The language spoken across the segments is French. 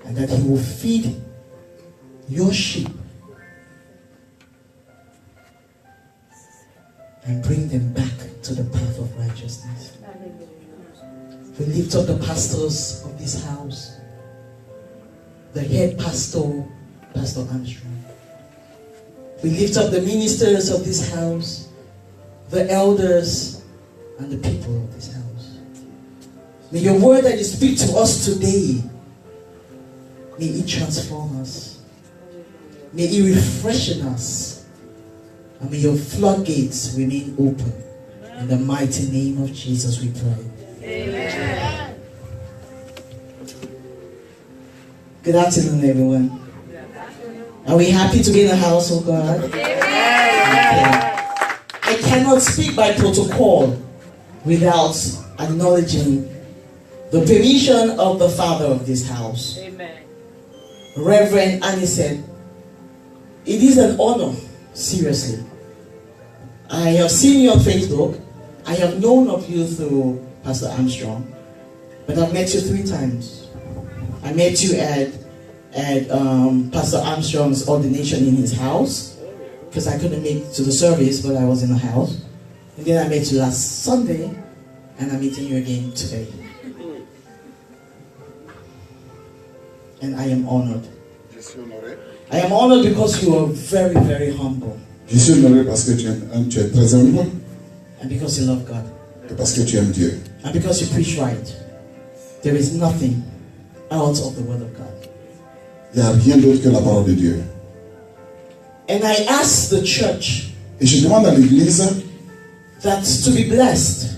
and that He will feed your sheep and bring them back to the path of righteousness. We lift up the pastors of this house, the head pastor, Pastor Armstrong. We lift up the ministers of this house, the elders, and the people of this house. May your word that you speak to us today, may it transform us. May it refreshen us. And may your floodgates remain open. In the mighty name of Jesus we pray. Amen. Good afternoon, everyone. Are we happy to be in the house of God? Amen. I cannot speak by protocol without acknowledging the permission of the father of this house. Amen. Reverend Anisette, it is an honor, seriously. I have seen you on Facebook. I have known of you through Pastor Armstrong, but I've met you 3 times. I met you at Pastor Armstrong's ordination in his house, because I couldn't make it to the service, but I was in the house. And then I met you last Sunday, and I'm meeting you again today. And I am honored. I am honored because you are very, very humble. Je suis honoré parce que tu es très humble. And because you love God. Et parce que tu aimes Dieu. And because you preach right. There is nothing out of the word of God. Il n'y a rien d'autre que la parole de Dieu. And I ask the church Et je demande à l'église that to be blessed,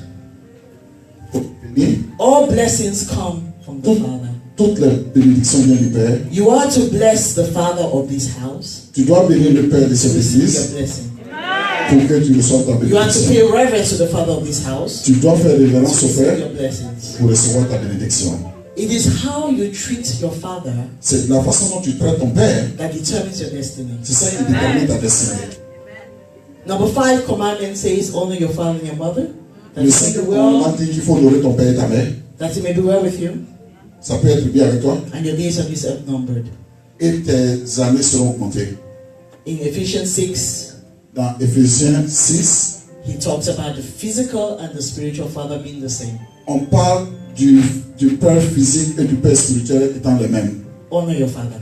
all blessings come from the Father. Toutes les bénédictions viennent du Père. You are to bless the father of this house. Tu dois bénir le Père de cette église pour que tu reçoives ta bénédiction. You are to pay reverence to the father of this house. Tu dois faire révérence au Père pour recevoir ta bénédiction. It is how you treat your father C'est la façon dont tu traites ton Père. That determines your destiny. C'est ça qui détermine ta destinée. Number 5 commandment says, honor your father and your mother. Le 5e commandement dit qu'il faut honorer ton Père et ta mère. That it may be well with you. Ça peut être bien avec toi. And your days of this earth numbered. Et tes années seront comptées. In Ephesians 6, dans Éphésiens 6, he talks about the physical and the spiritual father being the same. On parle du père physique et du père spirituel étant les mêmes. Honor your father.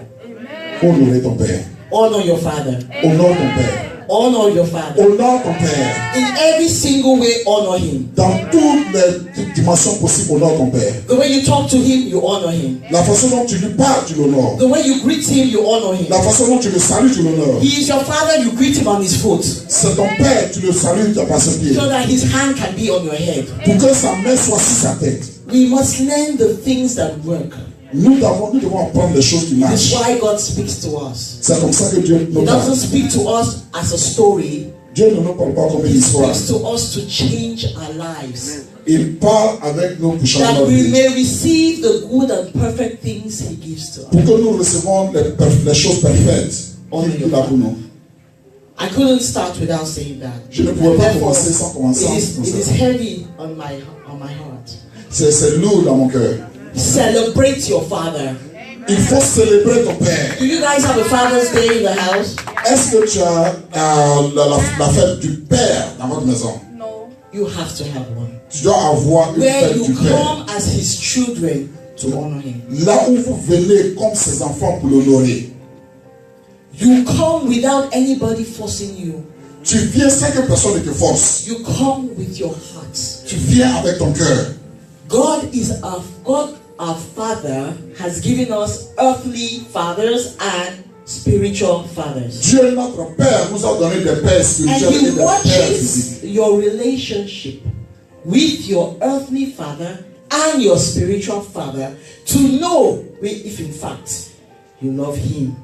Honorer ton père. Honor your father. Honore ton père. Honor your father. Honore ton père. In every single way, honor him. Dans toutes les dimensions possibles, honore ton père. The way you talk to him, you honor him. La façon dont tu lui parles, tu l'honores. The way you greet him, you honor him. La façon dont tu le salues, tu l'honores. He is your father, you greet him on his foot. C'est ton père, tu le salues, tu as pas ses pieds. So that his hand can be on your head. Pour que sa main soit sur sa tête. We must learn the things that work. Nous devons apprendre les choses qui marchent. That's why God speaks to us. C'est comme ça que Dieu nous He parle. doesn't speak to us as a story. Dieu ne nous parle pas comme une He histoire. speaks to us to change our lives. Il parle avec nous pour changer That notre we vie. may receive the good and perfect things He gives to us. Pour que nous recevons les choses parfaites qu'il a pour nous. I couldn't start without saying that. Je ne pouvais pas Therefore, commencer sans commencer. it is heavy on my heart. C'est lourd dans mon cœur. Celebrate your father. Il faut célébrer ton père. Do you guys have a Father's Day in the house? Est-ce que tu as la fête du père dans votre maison? No. You have to have one. Tu dois avoir une Where fête you du père. come as his children to honor him. Là où vous venez comme ses enfants pour l'honorer. You come without anybody forcing you. Tu viens sans que personne ne te force. You come with your heart. Tu viens avec ton cœur. God, our Father, has given us earthly fathers and spiritual fathers. Dieu, notre Père, nous a donné des pères And spirituels et He des pères watches physiques. your relationship with your earthly father and your spiritual father to know if in fact you love him,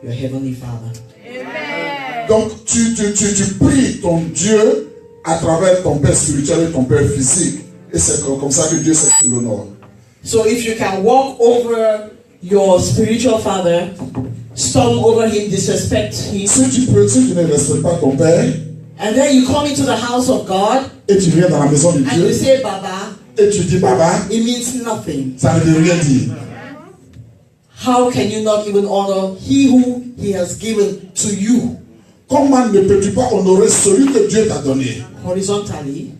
your heavenly Father. Amen. Donc tu pries ton Dieu à travers ton père spirituel et ton père physique. Et c'est comme ça que Dieu sait que tu l'honores. So if you can walk over your spiritual father, stomp over him, disrespect him, Si tu ne respectes pas ton père, and then you come into the house of God et tu viens dans la maison de and you Dieu, say Baba, et tu dis Baba, it means nothing. ça ne veut rien dire. how can you not even honor he who he has given to you? Comment ne peux-tu pas honorer celui que Dieu t'a donné? Horizontally,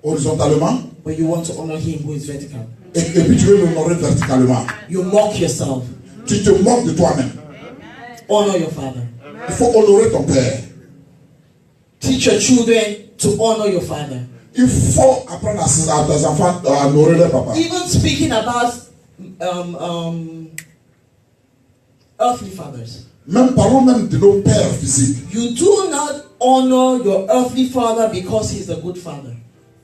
Horizontalement, but you want to honor him who is vertical. et puis tu veux l'honorer verticalement. You mock yourself. Tu te moques de toi-même. Honor your father. Il faut honorer ton père. Teach your children to honor your father. Il faut apprendre à tes enfants à honorer leur papa. Even speaking about earthly fathers. Même parlons même de nos pères physiques. You do not honor your earthly father because he's a good father.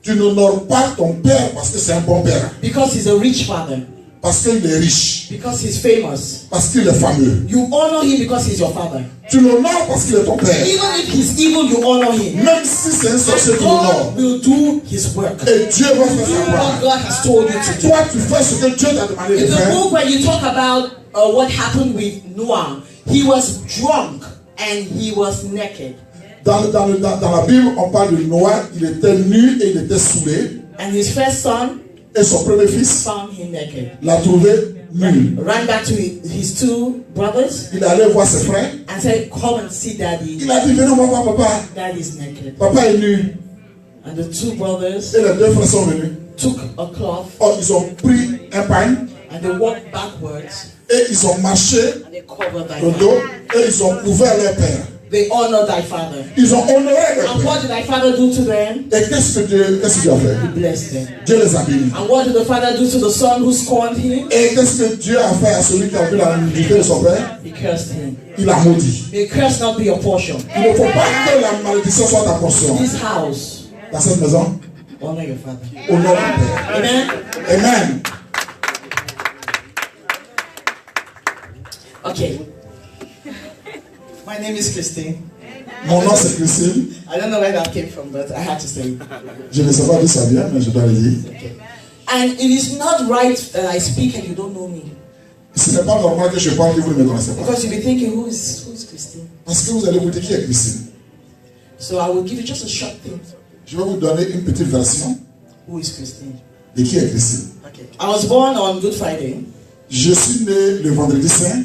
Tu n'honores pas ton père parce que c'est un bon père. Because he's a rich father. Parce qu'il est riche. Because he's famous. Parce qu'il est fameux. You honor him because he's your father. Tu l'honores parce qu'il est ton père. Even if he's evil, you honor him. Même si c'est un sorcier, tu l'honores. God will do his work. Et Dieu va faire Do sa what part. God has told you to do. Toi, tu fais ce que Dieu t'a demandé de In the faire. book where you talk about what happened with Noah, he was drunk and he was naked. Dans la Bible, on parle de Noah. Il était nu et il était saoulé. And his first son Et son premier fils found him naked. l'a trouvé nu. Ran back to his two brothers Il est allé voir ses frères. and said, "Come and see daddy. Il a dit, venez voir papa. Daddy's naked." Papa est nu. And the two brothers Et les deux frères sont venus. took a cloth Oh, ils ont pris un pain and they walked backwards et ils ont marché and they covered thy le father. dos et ils ont couvert leur père. They honored thy father. Ils ont honoré leur And père. what did thy father do to them? Et qu'est-ce que Dieu a fait? He blessed them. Dieu les a bénis. And what did the father do to the son who scorned him? Et qu'est-ce que Dieu a fait à celui qui a vu la nudité de son père? He cursed him. Il a maudit. May curse not be your portion. Il ne faut pas que la malédiction soit ta portion. This house, Dans cette maison, honor your father. honore ton père. Amen. Amen. Okay. My name is Christine. Mon nom c'est Christine. I don't know where that came from, but I had to say it. Je ne sais pas d'où ça vient, mais je dois le dire. Okay. And it is not right that I speak and you don't know me. Ce n'est pas normal que je parle que vous ne me connaissez pas. Because you'll be thinking, who is Christine? Parce que vous allez vous dire qui est Christine. So I will give you just a short thing. Je vais vous donner une petite version Who is Christine? de qui est Christine. Okay. I was born on Good Friday Je suis né le vendredi saint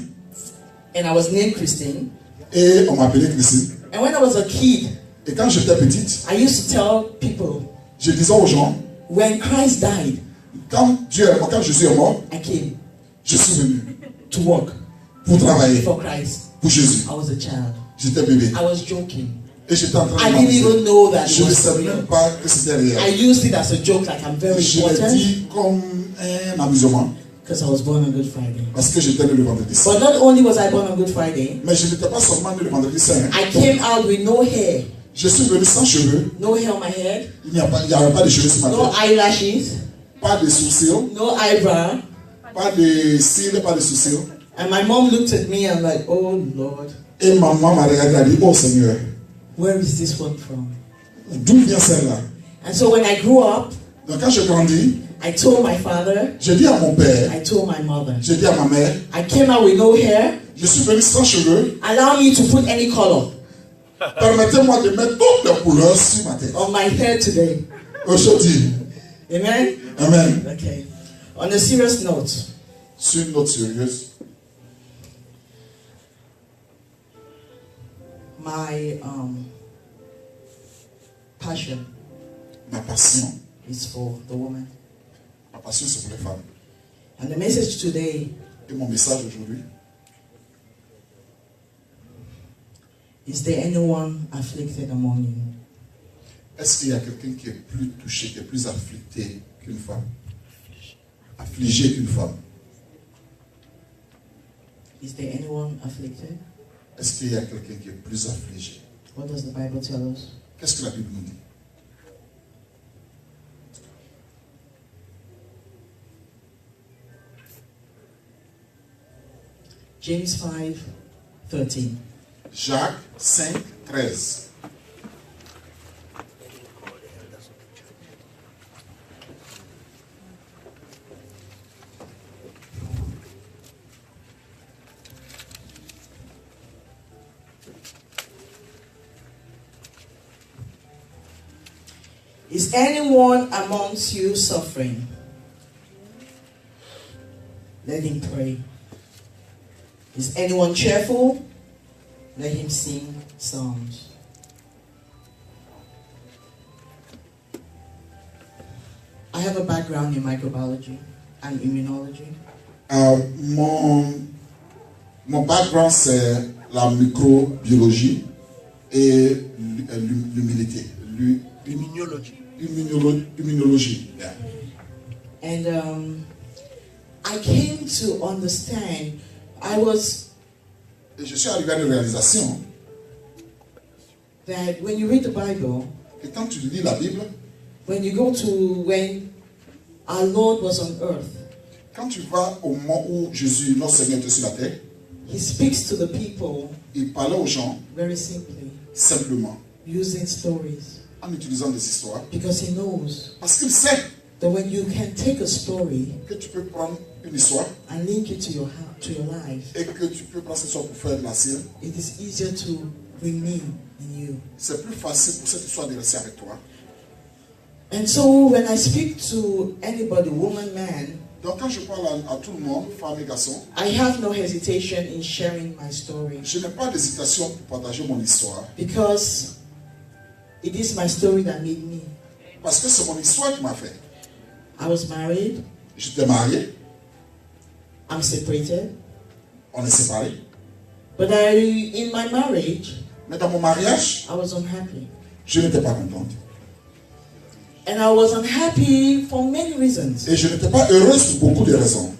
and I was named Christine. et on m'appelait Christine. And when I was a kid, Et quand j'étais petite, I used to tell people, je disais aux gens, when Christ died, quand je suis mort, I came je suis venu to work pour travailler for Christ. pour Jésus. I was a child. J'étais bébé. I was joking. Et j'étais en train I de didn't m'amuser. even know that Je it ne was savais real. même pas que c'était I réel. used it as a joke, like I'm very Je l'ai important, dit comme un amusement because I was born on Good Friday. parce que j'étais né le vendredi saint. But not only was I born on Good Friday, Mais je n'étais pas seulement né le vendredi saint. I came out with no hair. Je suis venu sans cheveux. No hair on my head, Il n'y avait pas de cheveux sur ma no tête. eyelashes, Pas de sourcils. no eyebrow. Pas de cils, pas de sourcils. And my mom looked at me and like, oh Lord, Et maman m'a regardé et a dit, oh Seigneur, where is this one from? d'où vient celle-là? And so when I grew up, Donc quand je grandis, I told my father, j'ai dit à mon père, I told my mother, j'ai dit à ma mère, I came out with no hair. je suis venu sans cheveux. Allow me to put any color Permettez-moi de mettre toutes les couleurs sur ma tête. on my hair today. Aujourd'hui, Amen? amen. Okay. On a serious note, Sur une note sérieuse, my passion ma passion, is for the woman. ma passion c'est pour les femmes. And the message today Et mon message aujourd'hui, is there anyone afflicted among you? est-ce qu'il y a quelqu'un qui est plus touché, qui est plus afflicté qu'une femme? Affligé qu'une femme? Is there anyone afflicted? Est-ce qu'il y a quelqu'un qui est plus affligé? What does the Bible tell us? Qu'est-ce que la Bible nous dit? James 5:13. Jacques 5, 13. Is anyone amongst you suffering? Let him pray. Is anyone cheerful? Let him sing psalms. I have a background in microbiology and immunology. Mon background, c'est la microbiologie et l'immunité. Immunologie. Yeah. And I came to understand, Et je suis arrivé à une réalisation that when you read the Bible, que quand tu lis la Bible, when our Lord was on earth, quand tu vas au moment où Jésus, notre Seigneur, était sur la terre, he speaks to the people il parlait aux gens very simply, simplement using stories, en utilisant des histoires because he knows parce qu'il sait that when you can take a story que tu peux prendre une histoire and link it to your life, et que tu peux prendre cette histoire pour faire de la sienne. it is easier to remain in you. C'est plus facile pour cette histoire de rester avec toi. And so when I speak to anybody, woman, man, Donc quand je parle à tout le monde, femmes et garçons, I have no hesitation in sharing my story, je n'ai pas d'hésitation pour partager mon histoire because it is my story that made me. parce que c'est mon histoire qui m'a fait. I was married, J'étais marié, I'm separated, on est séparés, but in my marriage, mais dans mon mariage, I was unhappy. je n'étais pas contente. And I was unhappy for many reasons. Et je n'étais pas heureuse pour beaucoup de raisons.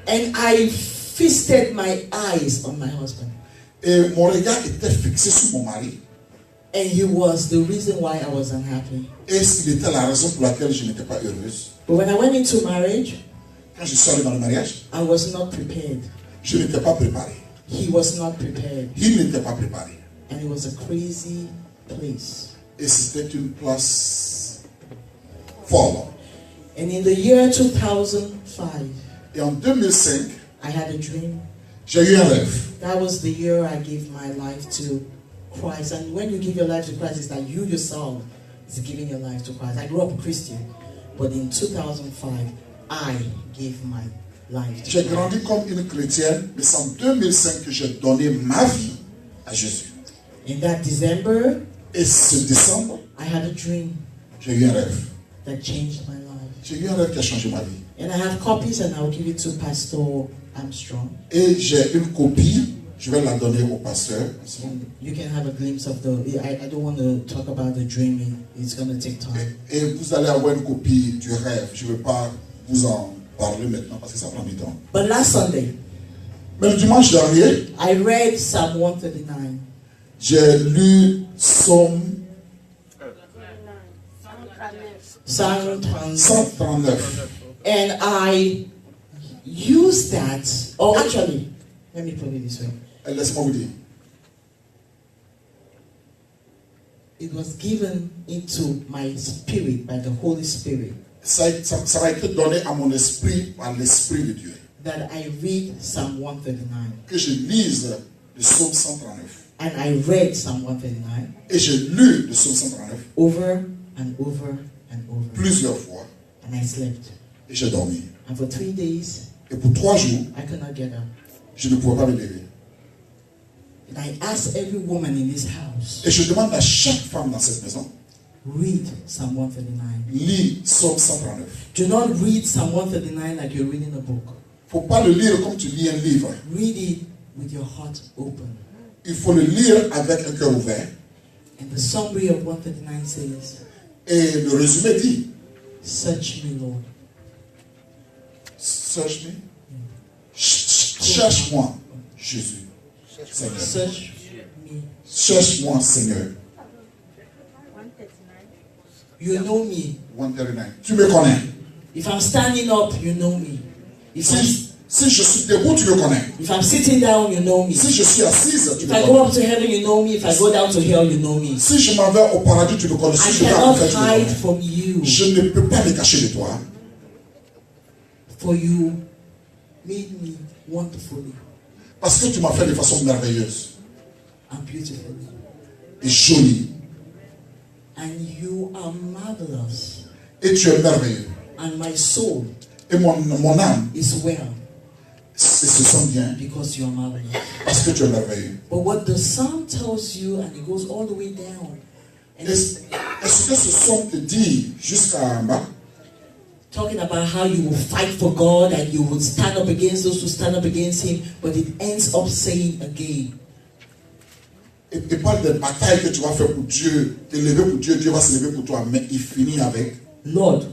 And I feasted my eyes on my husband. Et mon regard était fixé sur mon mari. And he was the reason why I was unhappy. Et il était la raison pour laquelle je n'étais pas heureuse. But when I went into marriage, Quand je suis allé dans le mariage, I was not prepared. je n'étais pas préparé. He was not prepared. Il n'était pas préparé. And it was a crazy place. Et c'était une place folle. And in the year 2005, Et en 2005, I had a dream. j'ai eu un rêve. That was the year I gave my life to Christ. And when you give your life to Christ, it's that you yourself is giving your life to Christ. I grew up a Christian, but in 2005, I gave my life to J'ai Christ. grandi comme une chrétienne, mais c'est en 2005 que j'ai donné ma vie à Jésus. In that December, Et ce décembre, I had a dream j'ai eu un rêve. that changed my life. J'ai eu un rêve qui a changé ma vie. And I have copies, and I'll give it to Pastor Armstrong. Et j'ai une copie, je vais la donner au pasteur. And you can have a glimpse of I don't want to talk about the dream. It's going to take time. Et vous allez avoir une copie du rêve. Je ne veux pas vous en parler maintenant parce que ça prend du temps. But last Sunday, Mais le dimanche dernier, I read Psalm 139. j'ai lu Psaume Psalm 139. And I used that, or actually, let me put it this way. Et laissez-moi vous dire, It was given into my spirit by the Holy Spirit ça va être donné à mon esprit par l'Esprit de Dieu. that I read Psalm 139. Que je lise le Psaume 139. And I read Psalm 139 Et j'ai lu le Psaume 139 over and over and over. plusieurs fois. And I slept. Et j'ai dormi. And for 3 days, Et pour 3 jours, I could not get up. je ne pouvais pas me lever. And I asked every woman in this house, Et je demande à chaque femme dans cette maison, read Psalm 139. lis Psaume 139. Do not read Psalm 139 like you're reading a book. Il ne faut pas le lire comme tu lis un livre. Read it with your heart open. Il faut le lire avec un cœur ouvert. And the summary of 139 says, Et le résumé dit, search me, Lord. search me. Cherche-moi, Jésus. Seigneur. Search me. Cherche-moi, Seigneur. You know me. 139. Tu me connais. If I'm standing up, you know me. Si je suis debout, tu me connais. If I'm sitting down, you know me. Si je suis assise, tu If me I go connais. up to heaven, you know me. If I go down to hell, you know me. Si je m'en vais au paradis, tu me connais. Si I je vais en cannot enfer, tu me hide connais. from you. Je ne peux pas me cacher de toi. For you made me wonderfully Parce que tu m'as fait de façon merveilleuse and beautifully. et jolie. And you are marvelous. Et tu es merveilleux. And my soul Et mon âme is well. Et se sent bien. Because you are marvelous. Parce que tu es merveilleux. But what the psalm tells you, and it goes all the way down. Est-ce que ce psaume te dit jusqu'à en bas? Talking about how you will fight for God and you will stand up against those who stand up against Him, but it ends up saying again. Et parle des batailles que tu vas faire pour Dieu, te lever pour Dieu, Dieu va se lever pour toi, mais il finit avec Lord,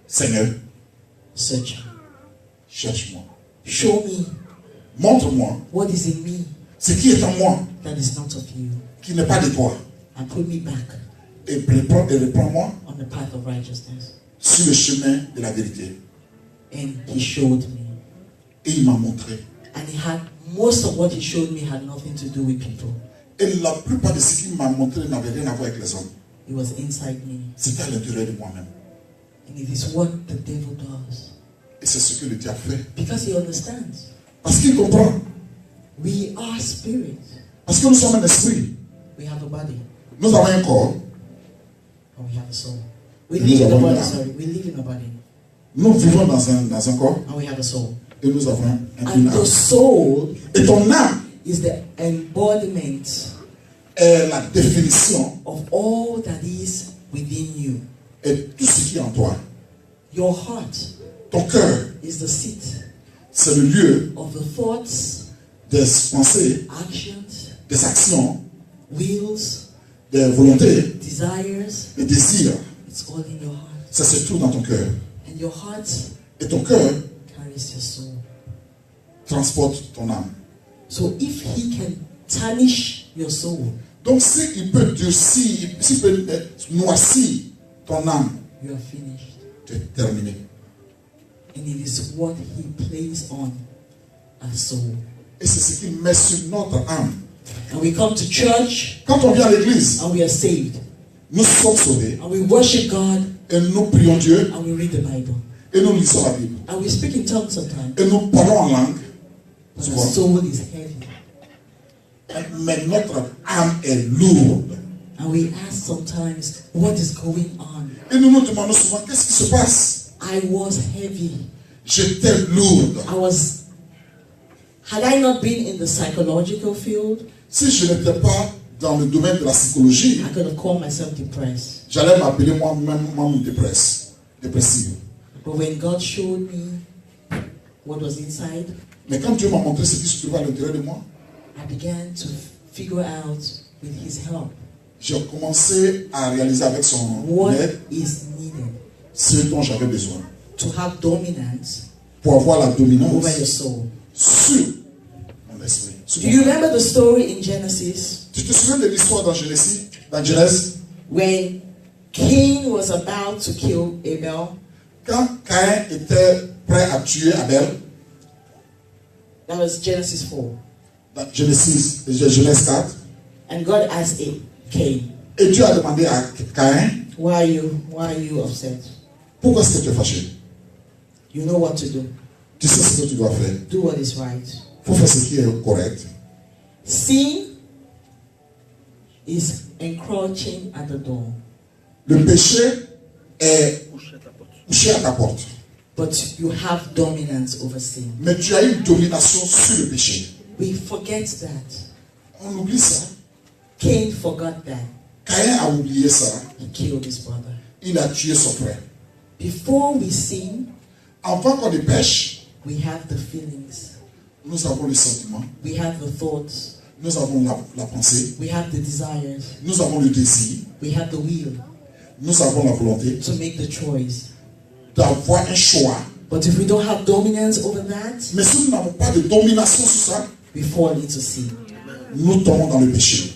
Seigneur, search me. cherche-moi. Show me Montre-moi what is in me ce qui est en moi, that is not of you, qui n'est pas de toi. and put me back Et reprends-moi on the path of righteousness. sur le chemin de la vérité. And He showed me. Et il m'a montré. And He had, most of what He showed me had nothing to do with people. Et la plupart de ce qu'il m'a montré n'avait rien à voir avec les hommes. It was inside me. C'était à l'intérieur de moi-même. And it is what the devil does. Et c'est ce que le diable fait. Because he understands. Parce qu'il comprend. We are spirit. Parce que nous sommes un esprit. We have a body. Nous avons un corps. And we have a soul. We Nous live in a avons body, une âme. sorry. We live in a body. Nous vivons dans un corps. And we have a soul. Et nous avons And une the âme. soul Et ton âme is the embodiment est la définition of all that is within you. et tout ce qui est en toi. Your heart Ton cœur, is the seat c'est le lieu of the thoughts, des pensées, actions, des actions, wills, des volontés, desires. des désirs. It's all in your heart. Ça se trouve dans ton cœur. And your heart Et ton cœur carries your soul. transporte ton âme. So if He can tarnish your soul, Donc s'il peut durcir, s'il peut noircir ton âme, you are finished. tu es terminé. And it is what He plays on our soul. Et c'est ce qu'il met sur notre âme. And we come to church Quand on vient à l'église, and we are saved. nous sommes sauvés. And we worship God Et nous prions Dieu. and we read the Bible. Et nous lisons la Bible. And we speak in tongues sometimes. Et nous parlons en langue. But Tu our vois. soul is heavy. Mais notre âme est lourde. And we ask sometimes, what is going on? Et nous nous demandons souvent, qu'est-ce qui se passe? I was heavy. J'étais lourde. Had I not been in the psychological field, Si je n'étais pas dans le domaine de la psychologie, I could have called myself depressed. j'allais m'appeler moi-même dépressive. But when God showed me what was inside, Mais quand Dieu m'a montré ce qui se trouvait à l'intérieur de moi, I began to figure out with His help j'ai commencé à réaliser avec son what aide is needed ce dont j'avais besoin to have dominance pour avoir la over dominance your soul. sur mon esprit. sur Do mon you cœur. remember the story in Genesis Tu te souviens de l'histoire dans Genèse, when Cain was about to kill Abel? quand Caïn était prêt à tuer Abel, That was Genesis 4. dans Genèse 4, And God asked Cain, et Dieu a demandé à Caïn, why are you upset? pourquoi est-ce que tu es fâché? You know what to do. Tu sais ce que tu dois faire. Do what is right. Il faut faire ce qui est correct. Sin is encroaching at the door, Le péché est couché à ta porte. but you have dominance over sin. Mais tu as une domination sur le péché. We forget that. On oublie ça. Cain forgot that. Caïn a oublié ça. He killed his brother. Il a tué son frère. Before we sin, Avant qu'on ne pêche, we have the feelings, nous avons les sentiments, we have the thoughts, nous avons la pensée, we have the desires, nous avons le désir, we have the will nous avons la volonté to make the choice. d'avoir un choix. But if we don't have dominance over that, Mais si nous n'avons pas de domination sur ça, we fall into sin. nous tombons dans le péché.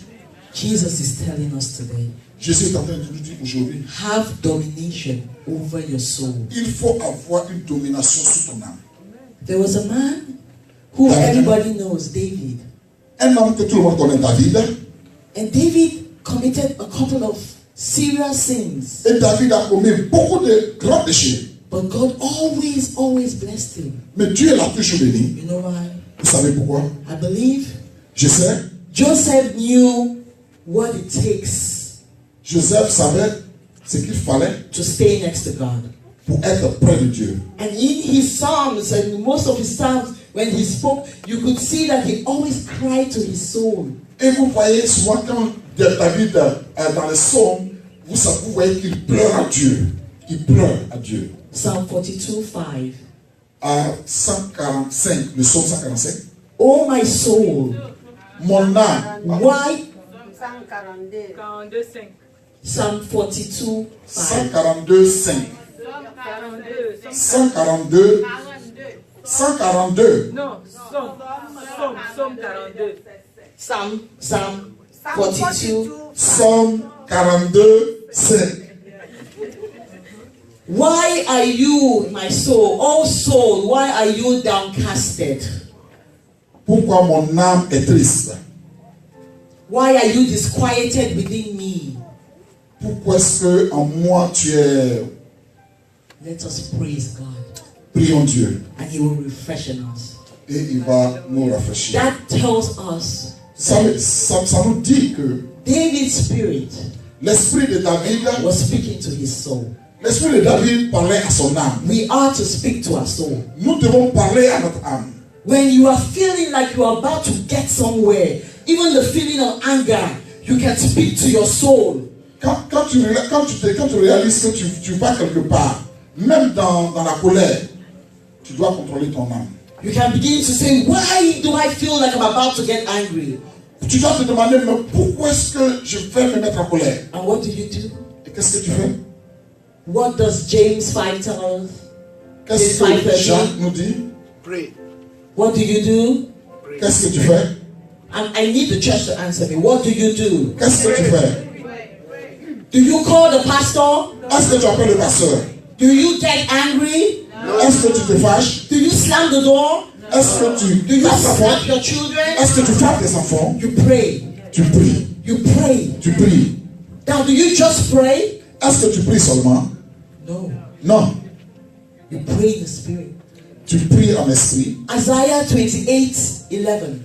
Jesus is telling us today, Jésus est en train de nous dire aujourd'hui, have domination over your soul. il faut avoir une domination sur ton âme. There was a man who everybody knows, David. Un homme que tout le monde connaît, David. And David committed a couple of serious sins. Et David a commis beaucoup de grands péchés. But God always blessed him. Mais Dieu l'a toujours béni. You know why? Vous savez pourquoi? I believe Je sais. Joseph knew what it takes Joseph savait ce qu'il fallait to stay next to God. pour être près de Dieu. And in his psalms and most of his psalms, when he spoke, you could see that he always cried to his soul. Et vous voyez souvent quand David dans les psaumes, vous voyez qu'il pleure à Dieu. Il pleure à Dieu. Psalm 42:5. À 145, le psaume 145. Oh my soul, Mon âme. why? 42:5. Psalm 42:5. 142, 5. 142. 142. Non, Somme 42. Psalm 42. Psalm 42, 5. Why are you, my soul, oh soul, why are you downcasted? Pourquoi mon âme est triste? Why are you disquieted within me? Pourquoi est-ce que en moi tu es... Let us praise God, Prions Dieu and He will refreshen us. et il va nous rafraîchir. That tells us Ça nous dit que David's spirit l'esprit de David, was speaking to his soul. l'esprit de David parlait à son âme. We are to speak to our soul. Nous devons parler à notre âme. When you are feeling like you are about to get somewhere, even the feeling of anger, you can speak to your soul. Quand tu réalises que tu vas quelque part, même dans la colère, tu dois contrôler ton âme. You can begin to say, why do I feel like I'm about to get angry? Tu dois te demander, mais pourquoi est-ce que je vais me mettre en colère? And what do you do? Et qu'est-ce que tu fais? What does James 5 tell us? Qu'est-ce que Jean nous dit? Pray. What do you do? Qu'est-ce que tu fais? And I need the church to answer me. What do you do? Qu'est-ce que tu fais? Do you call the pastor? Est-ce que tu appelles le pasteur? Do you get angry? Est-ce que tu te fâches? Do you slam the door? Est-ce que tu Do you tapes ta slap porte? your children? Est-ce que tu frappes tes enfants? You pray. Tu pries. You pray. Tu pries. Now, do you just pray? Est-ce que tu pries seulement? No. Non. You pray in the spirit. Tu pries en esprit. Isaiah 28:11.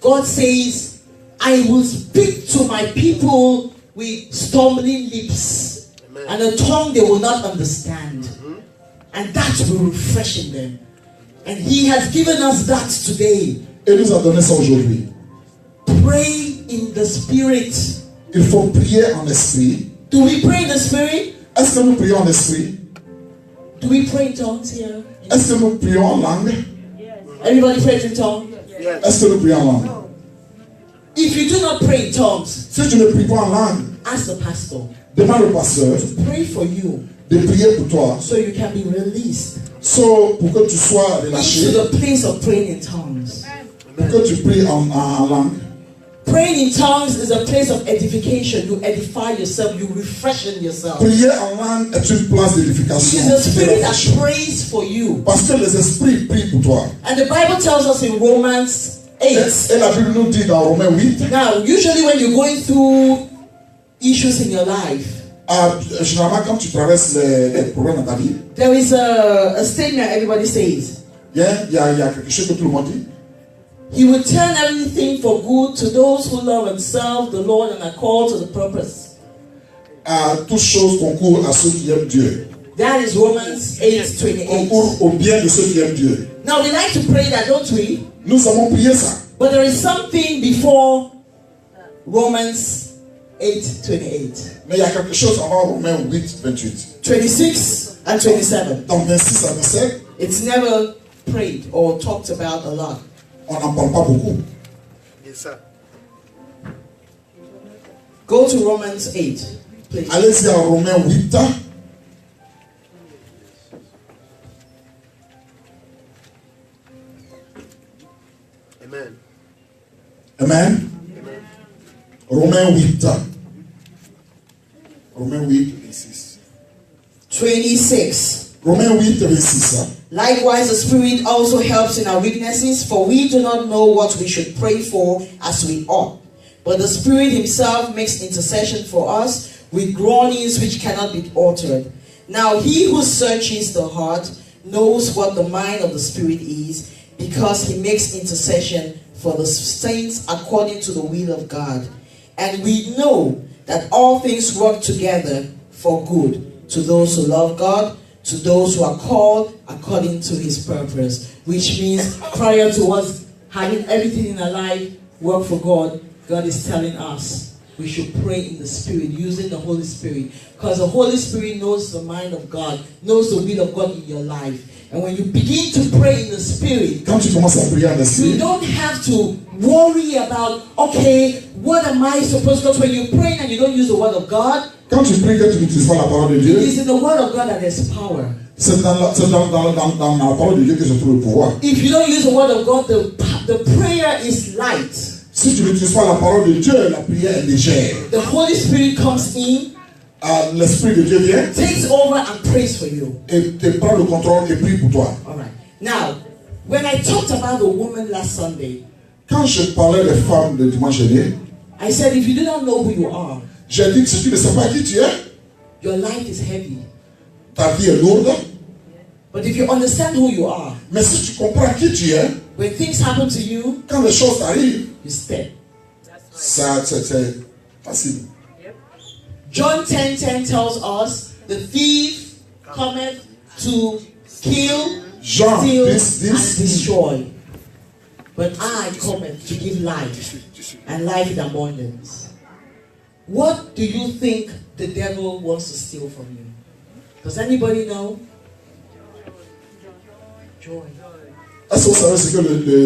God says, I will speak to my people with stumbling lips. Amen. And a tongue they will not understand. And that will refresh them. And He has given us that today. Et nous a donné ça aujourd'hui. Pray in the spirit. Il faut prier en esprit. Do we pray in the spirit? Est-ce que nous prions en esprit? Do we pray in tongues here? Est-ce que nous prions en langue? Everybody prays in tongues? Yes. Est-ce que nous prions en langue? If you do not pray in tongues, Si tu ne pries pas en langue, ask the pastor demande au pasteur to pray for you de prier pour toi. so you can be released Pour que tu sois relâché, into the place of praying in tongues. pour que tu pries en langue. Praying in tongues is a place of edification. You edify yourself, you refreshen yourself. Prier en langue est une place d'édification. It is the Tu te spirit that rafraîchis. prays for you. Parce que les esprits prient pour toi. And the Bible tells us in Romans 8. Et la Bible nous dit dans Romains 8, Now, usually when you're going through issues in your life, généralement quand tu traverses les problèmes dans ta vie, there is a statement everybody says. il y a quelque chose que tout le monde dit. He will turn everything for good to those who love and serve the Lord and are called to the purpose. Toutes choses concourent à ceux qui aiment Dieu. That is Romans 8:28. Concourent au bien de ceux qui aiment Dieu. Now we like to pray that, don't we? Nous avons prié ça. But there is something before Romans 8:28. Mais il y a quelque chose avant Romains 8, 28. 26 and 27. Dans 26 à 27, It's never prayed or talked about a lot. on n'en parle pas beaucoup. Yes, sir. Go to Romans 8, please. Allez-y à Romains 8. Amen. Amen. Romains 8. Romains 8, 26. 26. Romains 8, 26. Likewise, the Spirit also helps in our weaknesses, for we do not know what we should pray for as we ought. But the Spirit Himself makes intercession for us with groanings which cannot be uttered. Now He who searches the heart knows what the mind of the Spirit is, because He makes intercession for the saints according to the will of God. And we know that all things work together for good to those who love God, to those who are called according to his purpose. Which means prior to us having everything in our life work for God, God is telling us we should pray in the Spirit, using the Holy Spirit. Because the Holy Spirit knows the mind of God, knows the will of God in your life. And when you begin to pray in the Spirit, Quand tu commences à prier en you esprit, don't have to worry about, okay, what am I supposed to do? When you're praying and you don't use the word of God, quand tu pries que tu n'utilises pas la parole de it Dieu, is in the word of God that there's power. c'est dans la parole de Dieu que se trouve le pouvoir. If you don't use the word of God, the prayer is light. Si tu n'utilises pas la parole de Dieu, la prière est légère. The Holy Spirit comes in, L'Esprit de Dieu vient takes over and prays for you. et te prend le contrôle et prie pour toi. All right. Now, when I talked about the woman last Sunday, Quand je parlais des femmes de dimanche dernier, I said if you do not know who you are, j'ai dit que si tu ne sais pas qui tu es, your life is heavy. ta vie est lourde. But if you understand who you are, Mais si tu comprends qui tu es, when things happen to you, quand les choses arrivent, you step. c'est facile. John 10:10 tells us, the thief cometh to kill, Jean steal, 10:10. and destroy. But I cometh to give life, and life in abundance. What do you think the devil wants to steal from you? Does anybody know? Joy. Est-ce que vous savez ce que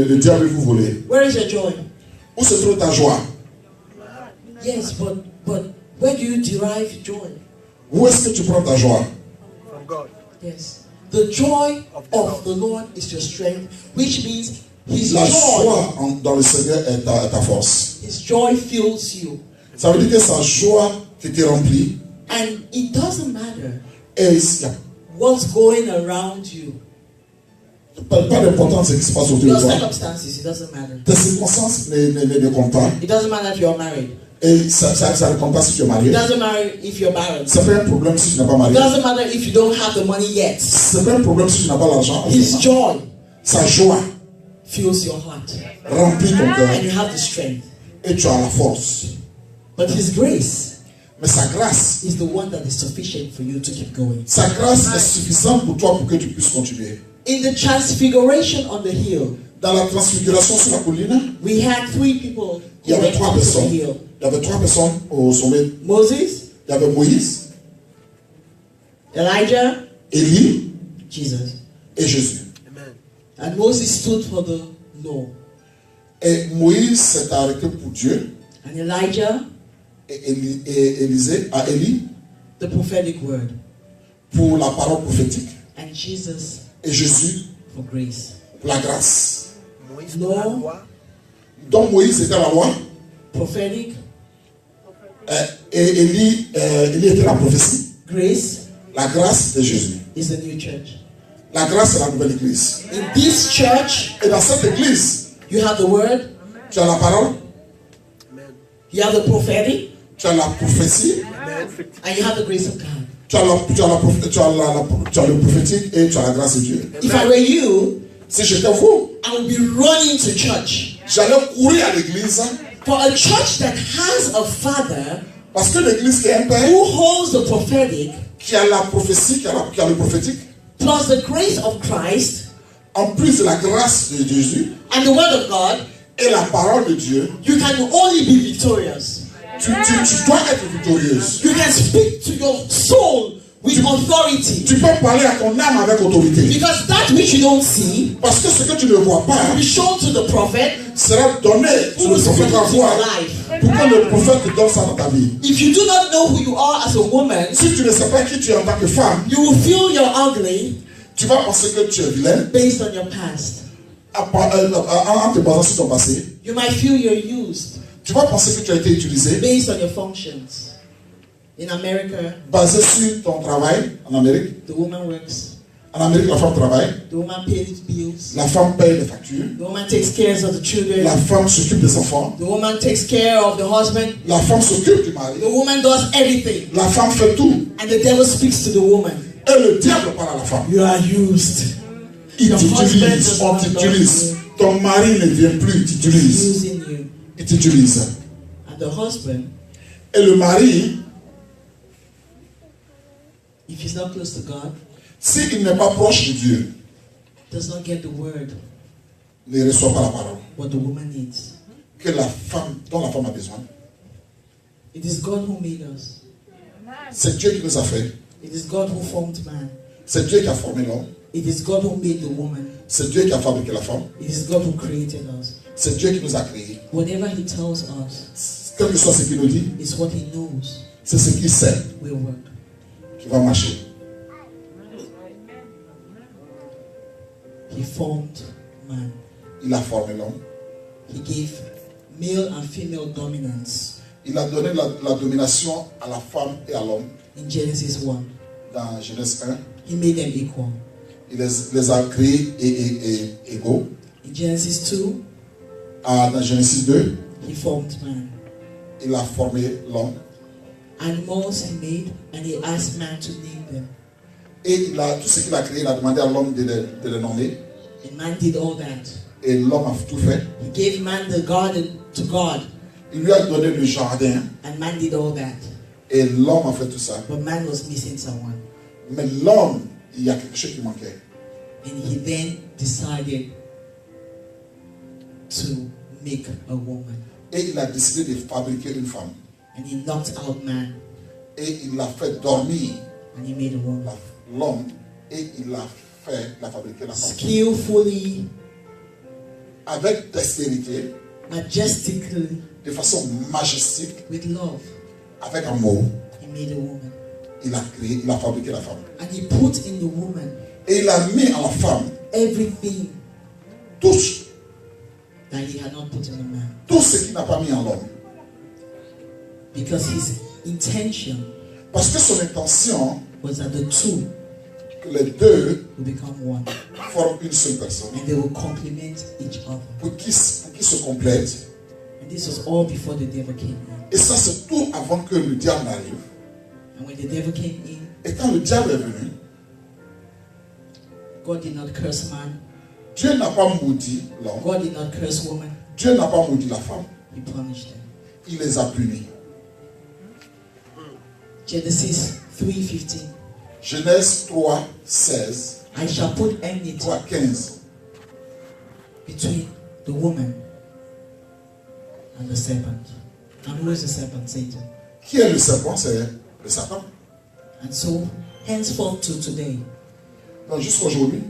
le diable veut vous voler? Where is your joy? Où se trouve ta joie? Yes, but where do you derive joy? Où est-ce que tu prends ta joie? From God. Yes. The joy of the Lord is your strength, which means His La joy. joie dans le Seigneur est ta force. His joy fills you. Ça veut dire que sa joie t'était remplie And it doesn't matter et il n'y a what's going around you. pas d'importance ce qui se passe autour de Your toi. circumstances, it doesn't matter. Tes circonstances ne comptent pas. It doesn't matter if you're married. Et ça ne compte pas si tu es marié. It doesn't matter if you're barren. Ça fait un problème si tu n'es pas It marié. doesn't matter if you don't have the money yet. C'est pas un problème si tu n'as pas l'argent. His joy Sa joie fills your heart. remplit ton cœur And you have the strength. et tu as la force. But His grace Mais sa grâce, is the one that is sufficient for you to keep going. sa grâce est suffisante pour toi pour que tu puisses continuer. In the transfiguration on the hill, Dans la transfiguration sur la colline, we had 3 people il y who avait went 3 up to the personnes. hill. Il y avait 3 personnes au sommet. Moses, Il y avait Moïse, Elijah, Élie Jesus. et Jésus. Amen. And Moses stood for the law. Et Moïse s'est arrêté pour Dieu. And Elijah, Et Élie the prophetic word. pour la parole prophétique. And Jesus Et Jésus for grace. pour la grâce. Moïse Non. pour la loi. Donc Moïse était la loi. Prophetic, Et Élie était la prophétie. grace La grâce de Jésus. is the new church. La grâce c'est la nouvelle église. In this church, Et dans cette église, you have the word, tu as la parole, Amen. you have the prophetic, tu as la prophétie, Amen. and you have the grace of God. tu as le prophétique et tu as la grâce de Dieu. If I were you, Si j'étais vous, I would be running to church. j'allais courir à l'église For a church that has a father parce que l'église qui est un père, who holds the prophetic, qui a la prophétie, qui a le prophétique, plus the grace of Christ en plus de la grâce de Jésus and the word of God, et la parole de Dieu, you can only be victorious. tu dois être victorieuse. You can speak to your soul with authority. Tu peux parler à ton âme avec autorité. Because that which you don't see Parce que ce que tu ne vois pas will be shown to the prophet sera donné sur who le will speak prophète à into your voir life. pour que le prophète te donne ça dans ta vie. If you do not know who you are as a woman, Si tu ne sais pas qui tu es en tant que femme, you will feel you're ugly tu vas penser que tu es vilaine based on your past. en te basant sur ton passé. You might feel you're used Tu vas penser que tu as été utilisé based on your functions. In America, basé sur ton travail en Amérique. the woman works, En Amérique, la femme travaille, the woman pays bills, la femme paye les factures, the woman takes care of the children, la femme s'occupe des enfants, the woman takes care of the husband, la femme s'occupe du mari, the woman does everything, la femme fait tout. and the devil speaks to the woman. Et le diable parle à la femme. You are used. Il Your husband t'utilise, does on not t'utilise. love Ton mari ne vient plus, il He's t'utilise. using you. Il t'utilise. And the husband, Et le mari, if he's not close to God, s'il n'est pas proche de Dieu, does not get the word, ne reçoit pas la parole what the woman needs. que la femme, dont la femme a besoin. It is God who made us. C'est Dieu qui nous a fait. It is God who formed man. C'est Dieu qui a formé l'homme. It is God who made the woman. C'est Dieu qui a fabriqué la femme. It is God who created us. C'est Dieu qui nous a créés. Whatever He tells us Quel que soit ce qu'il nous dit, is what He knows c'est ce qu'il sait will work. qui va marcher. He formed man. Il a formé l'homme. He gave male and female dominance Il a donné la domination à la femme et à l'homme. in Genesis 1. Dans Genèse 1, He made them equal. il les a créés égaux. In Genesis 2, Dans Genèse 2, He formed man. il a formé l'homme. Animals He made, and He asked man to name them. Et tout ce qu'il a créé, il a demandé à l'homme de les nommer. And man did all that. Et l'homme a tout fait. He gave man the garden to God, Il lui a donné le jardin. and man did all that. Et l'homme a fait tout ça. But man was missing someone. Mais l'homme, il y a quelque chose qui manquait. And he then decided to make a woman. Et il a décidé de fabriquer une femme. And he knocked out man, Et il l'a fait dormir, and he made a woman. l'homme. Et il a fabriqué la femme. Skillfully, Avec dextérité, majestically, de façon majestique, with love, avec amour, he made a woman. il a créé, il a fabriqué la femme. And he put in the woman Et il a mis en la femme everything tout that he had not put in the man. ce qu'il n'a pas mis en l'homme. Because his intention Parce que son intention, was that the two que les deux will become one. forment une seule personne. And they will complement each other. Pour qu'ils se complètent. And this was all before the devil came in. Et ça, c'est tout avant que le diable n'arrive. And when the devil came in, Et quand le diable est venu, God did not curse man. Dieu n'a pas maudit l'homme. God did not curse woman. Dieu n'a pas maudit la femme. He punished them. Il les a punis. Genesis 3:15. Genèse 3, 16, I shall put enmity 3, 15. between the woman and the serpent. And who is the serpent? Satan. Qui est le serpent? C'est le Satan. And so, henceforth to today, Donc jusqu'aujourd'hui,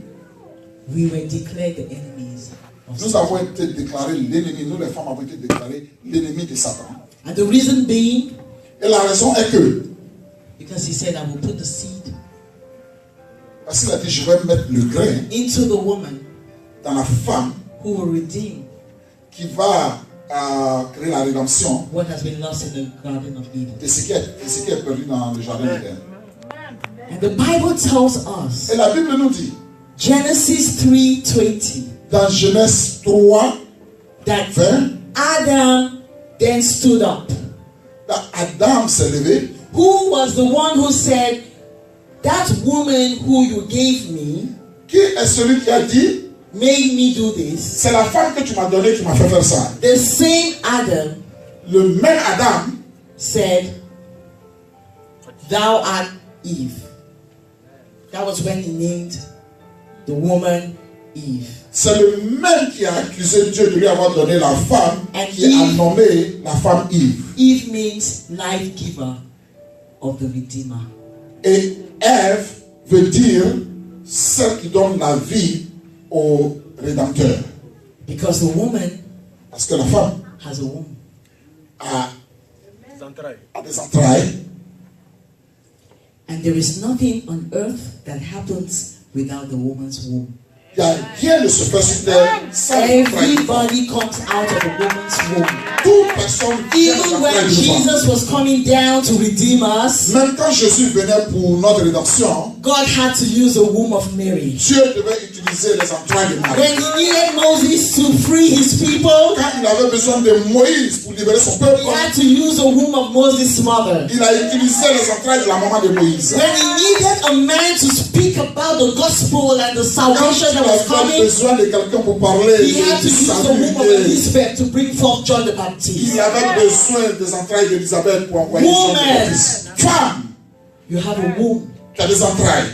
we were declared the enemies of nous Satan. avons été déclarés l'ennemi, nous les femmes avons été déclarés l'ennemi de Satan. And the reason being, Et la raison est que, because he said, I will put the seed parce qu'il a dit, je vais mettre le grain into the woman dans la femme who will redeem qui va créer la rédemption what has been lost in the Garden of Eden. de ce qui est perdu dans le jardin d'Éden. And the Bible tells us, Et la Bible nous dit, Genesis 3:20, dans Genèse 3, that 20, Adam then stood up. Adam s'est levé. Who was the one who said, that woman who you gave me Qui est celui qui a dit, made me do this? c'est la femme que tu m'as donnée qui m'a fait faire ça. The same Adam Le même Adam said, thou art Eve. That was when he named the woman Eve. c'est le même qui a accusé Dieu de lui avoir donné la femme, And qui a nommé la femme Eve. Eve means life giver of the Redeemer. Et Ève veut dire celle qui donne la vie au Rédempteur. Because the woman Parce que la femme has a womb. a des entrailles. And there is nothing on earth that happens without the woman's womb. Il n'y a rien de se fait sur terre sans entrailles. Everybody comes out of a woman's womb. Toute personne vient Even des when entrailles de femme. Jesus was coming down to redeem us, Même quand Jésus venait pour notre rédemption, God had to use the womb of Mary. Dieu devait utiliser les entrailles de Marie. When he needed Moses to free his people, Quand il avait besoin de Moïse pour libérer son peuple, he had to use the womb of Moses' mother. il a utilisé les entrailles de la maman de Moïse. When he needed a man to speak about the gospel and the Quand salvation il that was avait coming, besoin de quelqu'un pour parler he had to du use the salut, womb of Elizabeth to bring forth John the il Baptist. avait besoin des entrailles d'Élisabeth pour envoyer Jean le Woman. Baptiste. Femme, You have a womb. tu as des entrailles.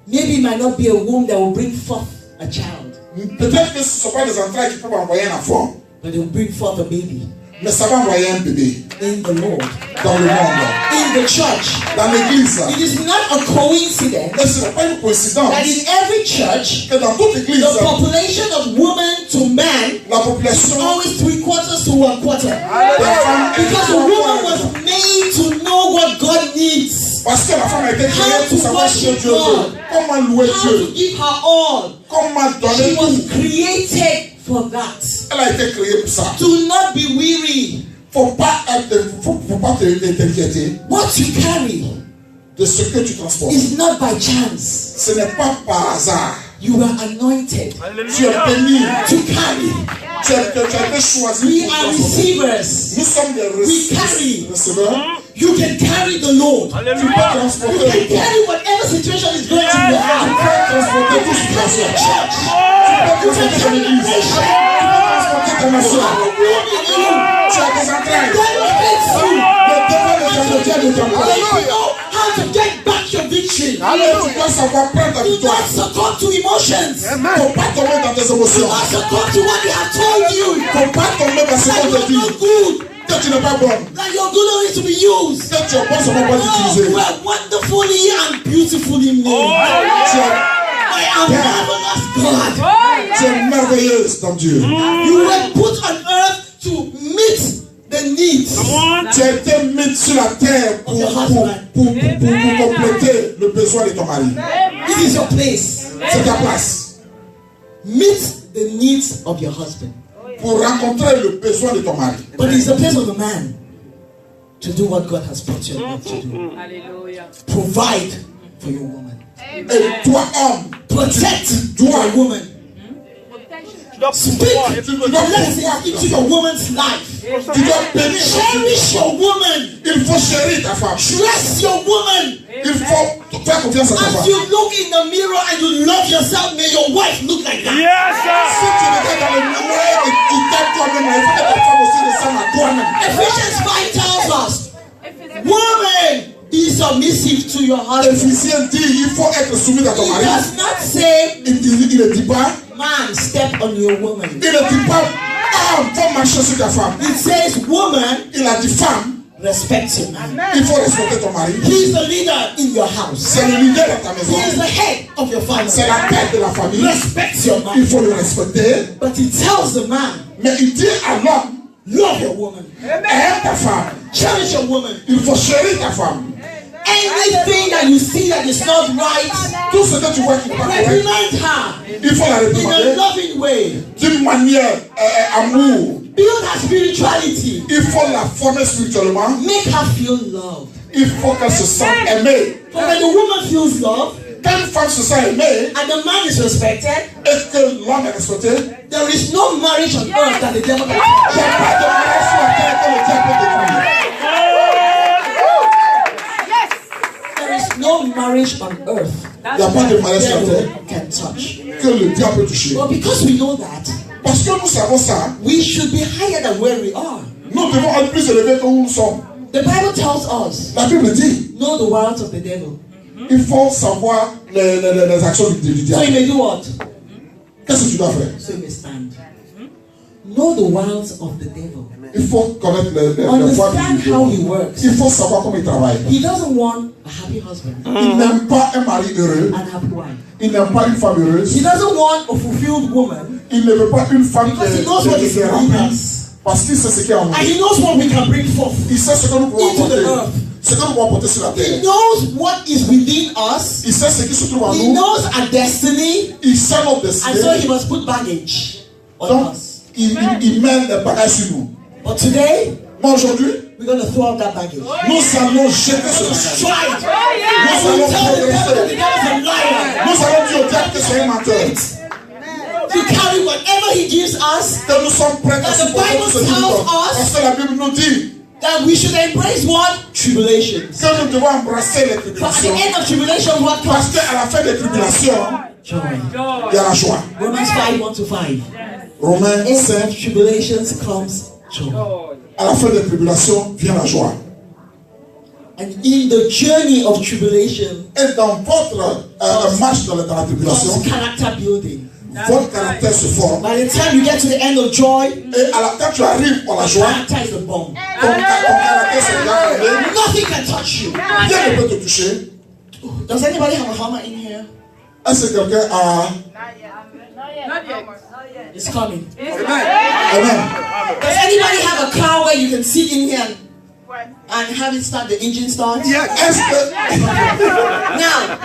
Maybe it might not be a womb that will bring forth a child, Peut-être que ce ne sont pas des entrailles qui peuvent envoyer un enfant, but it will bring forth a baby mais ça va envoyer un bébé in the Lord, dans le monde, in the church. dans l'église. It is not a coincidence Et ce n'est pas une coïncidence that in every church, que dans toute église, the population of woman to man la is population always 3/4 to 1/4. des femmes est Because a woman was made to know what God needs, parce que la femme a été créée pour savoir ce que Dieu veut. Comment louer how Dieu, to give her all. comment donner She tout. was created for that. Elle a été créée pour ça. Do not be weary. Faut pas t'inquiéter What you carry de ce que tu transportes. is not by chance. Ce n'est pas par hasard. You are anointed Tu es béni. to carry. Tu as été choisi We pour are transporter. receivers. Nous sommes des carry. receveurs. You can carry the Lord. Tu peux transporter You can le carry whatever situation is going to your Tu life. peux transporter toute situation. Church. Tu peux transporter ton église. Tu peux transporter ta nation. Tu as des entrailles. God hates you. Le devant de ta notière de ton corps. You know how to get back your victory. Et tu dois savoir prendre ta Do victoire. not succumb to emotions. Il ne faut pas tomber dans tes Do émotions. not succumb to what they have told you. Il ne faut pas tomber dans ce That qu'on you te are dit. not good. Que tu n'es pas bonne. That your good only to be used. Que tu es bon seulement pour Oh, l'utiliser. you are wonderfully and beautifully made. Tu es I am marvelous God. Tu es merveilleuse dans Dieu. You were put on earth to meet the needs. Tu as été mis sur la terre pour compléter le besoin de ton mari. This is your place. C'est ta place. Meet the needs of your husband. Pour rencontrer le besoin de ton mari. But it's the place of the man to do what God has put you on earth to do. Alléluia. Provide for your woman. Et toi, homme, Protect your woman. Speak tu dois blessings pouvoir, into your woman's life. tu dois bénir. Cherish your woman. Il faut chérir ta femme. Trust your woman. Il faut faire confiance à ta As femme. you look in the mirror and you love yourself, may your wife look like that. Si tu regardes dans le miroir et tu t'aimes toi-même, il faut que ta femme aussi ressemble à toi-même. Ephesians 5 tells us, woman, be submissive to your husband. Éphésiens dit, il faut être soumis à ton It mari. does not say, Il ne dit pas, man, step on your woman. il ne dit pas, ah, faut marcher sur ta femme. It says, woman, Il a dit, femme, respect your man. il faut respecter ton mari. He is the leader in your house. C'est le leader de ta maison. He is the head of your C'est family. la tête de la famille. Respect your Il man. faut le respecter. But he tells the man, Mais il dit à l'homme, love your woman. aime ta femme. Cherish your woman. Il faut chérir ta femme. Anything that you see that is not right, Tout ce que tu vois qui n'est pas correct, reprimand her il faut la in a réprimander loving way. d'une manière amour. Build her spirituality. Il faut la former spirituellement. Make her feel loved. Il faut qu'elle se sente aimée. But when the woman feels loved Quand une femme se sent aimée and the man is respected, et que l'homme est respecté, there is no marriage on earth that the devil can il n'y a pas de mariage sur la terre que le diable peut détruire. There is no marriage on earth Il n'y a pas de mariage sur la the terre devil can touch. que le diable peut toucher. But because we know that, Parce que nous savons ça, we should be higher than where we are. nous devons être plus élevés que où nous sommes. The Bible tells us, La Bible dit, know the wiles of the devil. il faut savoir les actions du So you diable. may do what? Qu'est-ce que tu dois faire? So you may stand. Know the wiles of the devil. Il faut connaître les voies Understand du how diable. he works. Il faut savoir comment il travaille. He doesn't want a happy husband Il n'aime pas un mari heureux. and happy wife. Il n'aime pas une femme heureuse. He doesn't want a fulfilled woman Il ne veut pas une femme because he knows what is qui est in remplie. us. Parce qu'il sait ce qu'il y a en nous. And he knows what we can bring forth. Il sait ce que nous pouvons Into the apporter. earth. Ce que nous pouvons apporter sur la He terre. knows what is within us. Il sait ce qui se trouve en He nous. knows our destiny. Il sait notre And so he destinée. must put baggage on Donc, us. il mène les bagages sur nous. But today, Mais aujourd'hui, we're going to throw out that baggage. nous allons jeter ce bagage. Stride. Nous And we allons tell the devil that the progresser. devil is a liar. Nous allons dire au diable que c'est un menteur. To carry whatever he gives us, Que nous sommes prêts à And the supporter Bible tout ce qu'il nous tells donne. us- Parce que la Bible nous dit that we should embrace what? Tribulations. que nous devons embrasser les But at the tribulations. end of tribulation, what Parce comes? qu'à la fin des tribulations, Joy. il y a la joie. Romans 5, 1-5. Romains In 5. of tribulations comes joy. À la fin des tribulations vient la joie. And in the journey of tribulation, Et dans votre marche dans la tribulation, comes character building. votre caractère se forme. By the time you get to the end of joy, Et quand tu arrives à la joie, character is a bomb. ton caractère se regarde. Nothing can touch you. Rien ne peut te toucher. Does anybody have a hammer in here? Est-ce que quelqu'un a... It's coming. Amen. Does anybody have a car where you can sit in here and have it start, the engine start? Est-ce que... Now,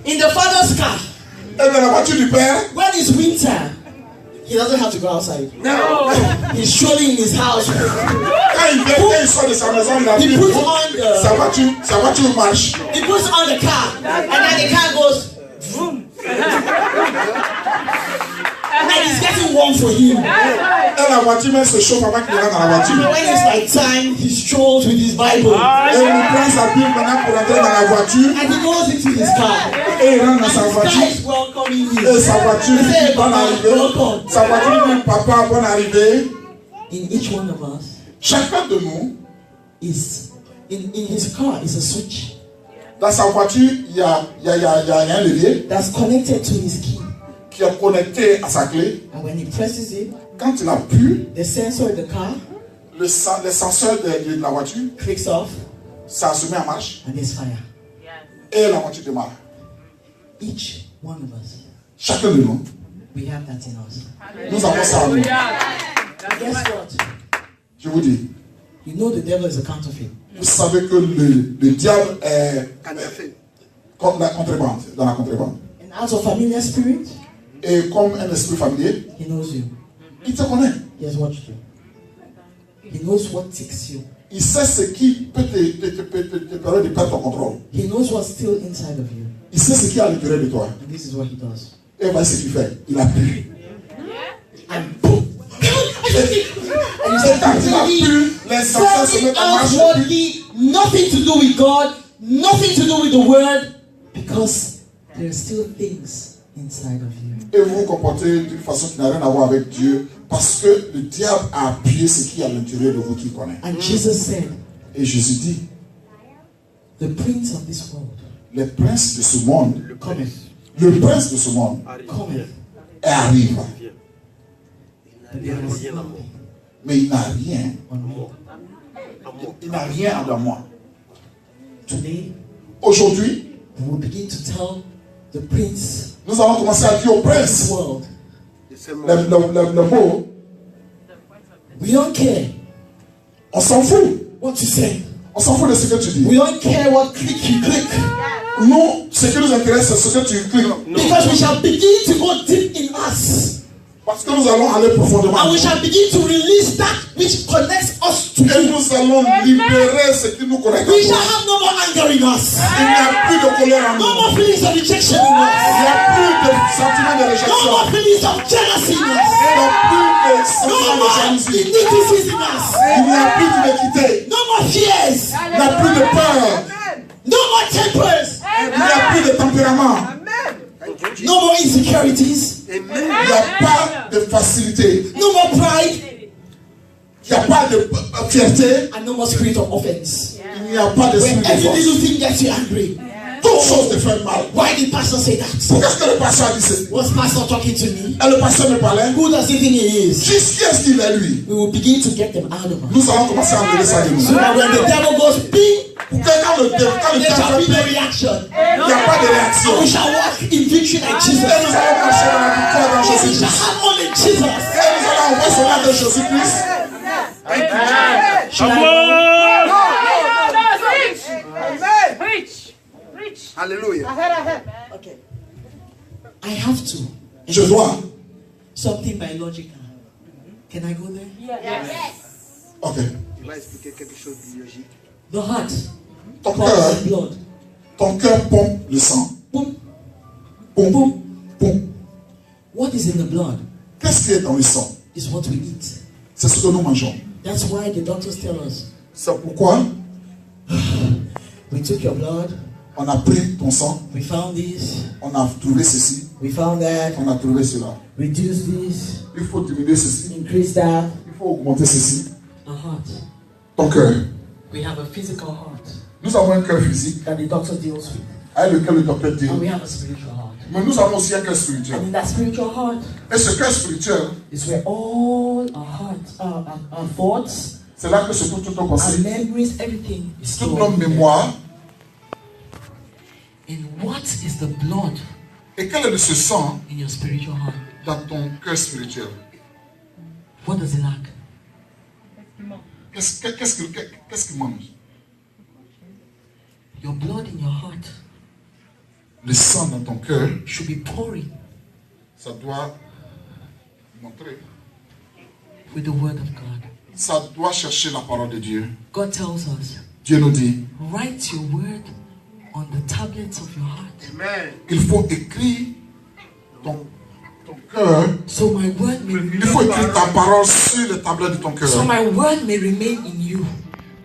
in the father's car, Et dans la voiture du Père, when it's winter, he doesn't have to go outside. No. He's strolling in his house. quand il sort de sa maison, il a He mis puts on sa voiture marche. he puts on the car, and then the car goes vroom. And it's getting warm for him. Et la voiture même se chauffe avant qu'il rentre dans la voiture. When it's like time, he strolls with his Bible. Et il prend sa Bible maintenant pour entrer dans la voiture. And he goes into his car. Et il rentre dans sa And this voiture. guy is welcoming Et him. sa voiture dit bonne arrivée. Sa voiture dit papa, bonne arrivée. In each one of us Chacun de nous, is in his car is a switch dans sa voiture, il y a un levier that's connected to his key. qui est connecté à sa clé. And when he presses it, Quand il appuie, the sensor in the car les senseurs de la voiture, clicks off ça se met en marche and there's fire. et la voiture démarre. Each one of us, Chacun de nous, we have that in us. nous avons ça en nous. Guess what? Je vous dis, You know the devil is a counterfeit. vous savez que le diable est comme la contrebande, dans la contrebande. And as a familiar spirit, Et comme un esprit familier, he knows you. il te connaît. He has watched you. He knows what ticks you. Il sait ce qui peut te permettre de perdre ton contrôle. He knows what's still inside of you. Il sait ce qui est à l'intérieur de toi. And this is what he does. Et voici ce qu'il fait. Il appuie. And boom! Et quand il appuie, les senseurs se Something mettent en marche. outwardly, nothing to do with God, nothing to do with the word, because there are still things inside of you. Et vous vous comportez d'une façon qui n'a rien à voir avec Dieu. Parce que le diable a appuyé ce qui est à l'intérieur de vous qui connaît. And Jesus said, Et Jésus dit, the prince of this world les princes de ce monde, cometh, le prince de ce monde cometh, arrive. but there is nothing Mais il n'a rien. on me. Il n'a rien dans moi. Today, Aujourd'hui, we will begin to tell the prince nous allons commencer à dire au of this prince world, le mot. we don't care On s'en fout. what you say. On s'en fout de ce que tu dis. We don't care what click you click. Nous, ce qui nous intéresse, c'est ce que tu cliques. Because we shall begin to go deep in us. Parce que nous allons aller profondément. And we shall begin to release that which connects us to Et you. nous allons libérer ce qui nous connecte. We Il shall have no more anger in us. n'y a plus de colère en No nous. more feelings of rejection in Il us. n'y a plus de sentiment de No réjection. more feelings of jealousy in Il us. n'y a plus de No sentiment de more jalousie. iniquities in us. Il n'y a plus d'iniquité. No more fears. Il n'y a plus de peur. No more tempers. Il n'y a plus de tempérament. No more insecurities. Il n'y a pas de facilité. No more pride. Il n'y a pas de fierté. And no more spirit of offense. Il n'y a pas de When spirit every de little force. thing gets you angry. Toute chose te fait mal. Why did pastor say that? Pourquoi est-ce que le pasteur a dit ceci? Was pastor talking to me? Et le pasteur me parlait. Who does he think he is? Juste qui est-ce qu'il est lui? We will begin to get them out of us. Nous allons commencer à enlever ça de nous. So that when the devil goes bing, Pour que quand le there shall diable be no fait reaction. il n'y a pas de réaction. And we shall walk in victory like Et Jesus. nous allons marcher dans la victoire dans And we Jésus-Christ. shall have only Jesus. Et nous allons envoyer son nom de Jésus-Christ. Shall I Hallelujah. go? Okay. I have to. Je dois. Something biological. Can I go there? Ok. Il va expliquer quelque chose de biologique. The heart Ton pumps cœur, the blood. ton cœur pompe le sang. Boom. Pompe, Boom. pompe. What is in the blood Qu'est-ce qui est dans le sang? is what we eat. C'est ce que nous mangeons. That's why the doctors tell us, C'est pourquoi we took your blood, on a pris ton sang, we found this, on a trouvé ceci, we found that, on a trouvé cela. reduce this, Il faut diminuer ceci, increase that. il faut augmenter ceci. Our heart Ton cœur, We have a physical heart Nous avons un cœur physique that the doctor deals with. avec lequel le docteur dit. And we have a spiritual heart. Mais nous avons aussi un cœur spirituel. And in that spiritual heart Et ce cœur spirituel, is where all our hearts, our thoughts, c'est là que se trouve toutes nos our pensées, memories, everything is toutes nos stored. mémoires. And what is the blood Et quel est le ce sang in your spiritual heart? dans ton cœur spirituel? What does it lack? Qu'est-ce qui manque? Your blood in your heart Le sang dans ton cœur, should be pouring ça doit montrer. with the word of God. Ça doit chercher la parole de Dieu. God tells us, Dieu nous dit, write your word on the tablets of your heart. Amen. il faut écrire ton cœur. So my word may Il faut remain, écrire ta parole sur les tablettes de ton cœur. so my word may remain in you.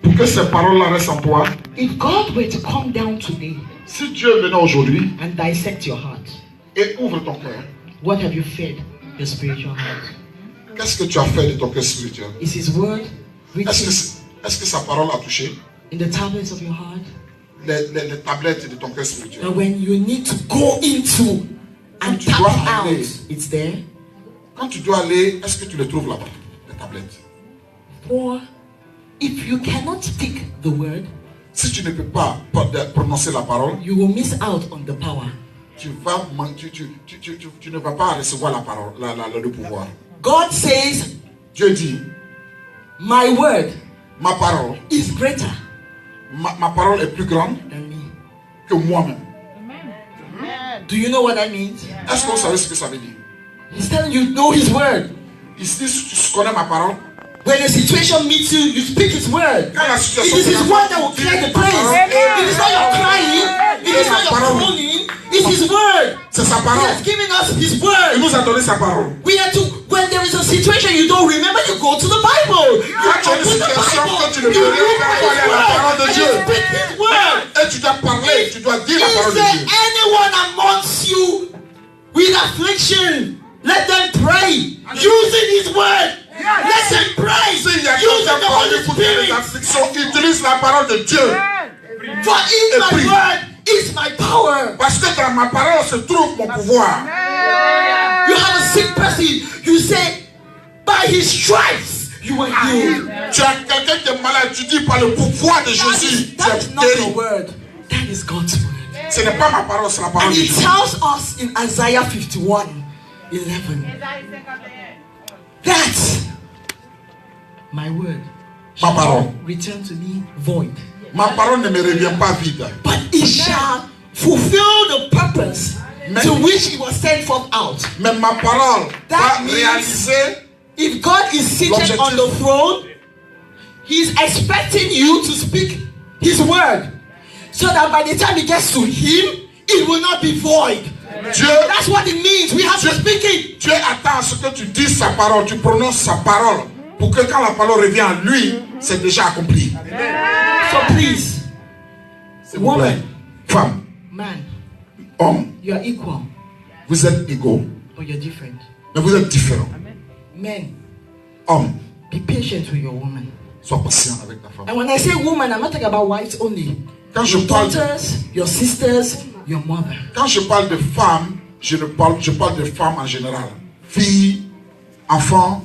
Pour que ces paroles-là restent en toi. If God were to come down today Si Dieu venait aujourd'hui and dissect your heart, et ouvre ton cœur, what have you fed your spiritual heart? qu'est-ce que tu as fait de ton cœur spirituel? Is His word written Est-ce que sa parole a touché in the tablets of your heart? les tablettes de ton cœur spirituel? That when you need to go into and Tu tap dois out, aller. it's there. Quand tu dois aller, est-ce que tu les trouves là-bas, les tablettes? Or if you cannot speak the word, Si tu ne peux pas prononcer la parole, you will miss out on the power. tu ne vas pas recevoir la parole, le pouvoir. God says, Dieu dit, my word ma parole, is greater ma parole est plus grande than me. que moi-même. Do you know what that means? Est-ce que vous savez ce que ça veut dire? He's telling you, know His word. Il dit, si tu connais ma parole, When a situation meets you, you speak His word. quand la It situation is His word that will clear the place. It is not your crying. It is not your groaning. It's His word. c'est sa He parole. has given us His Il word. nous a donné sa parole. We are to, when there is a situation you don't remember, you go to the Bible. You Quand tu as une open the situation Bible. que tu ne You peux read pas His aller à la parole de word. And Dieu. you speak His word. Et tu dois parler, tu dois dire la parole Is de there Dieu. anyone amongst you with affliction? Let them pray using His word. Let them pray S'il y a using quelqu'un the parmi Holy vous qui a des Spirit. afflictions, utilise la parole de Dieu. For in my prie. word is my power. Parce que dans ma parole se trouve mon pouvoir. You have a sick person, you say, by His stripes you are healed. Tu as quelqu'un qui est malade, tu dis par le pouvoir de Jésus, tu That es is not your guéri. word. That is God's word. Ce n'est pas ma parole, c'est la parole And de He Dieu. tells us in Isaiah 51:11 that my word Ma parole. return to me void, Ma parole ne me revient pas vide. but it shall fulfill the purpose to which it was sent forth out. Mais ma parole That va means- réaliser. If God is seated L'objectif. on the throne, He's expecting you to speak His word, so that by the time it gets to Him, it will not be void. Dieu, That's what it means. We have to speak it. Dieu attend à ce que tu dises sa parole, tu prononces sa parole, pour que quand la parole revient à lui, c'est déjà accompli. So please, S'il vous plaît. Femme, man, homme, you are equal, vous êtes égaux, but you're different. mais vous êtes différents. Men, Homme, be patient with your woman. sois patient avec ta femme. And when I say woman, I'm not talking about wives only. Quand je Your parle, daughters, your sisters, your mother. quand je parle de femmes, je parle de femmes en général. Filles, enfants,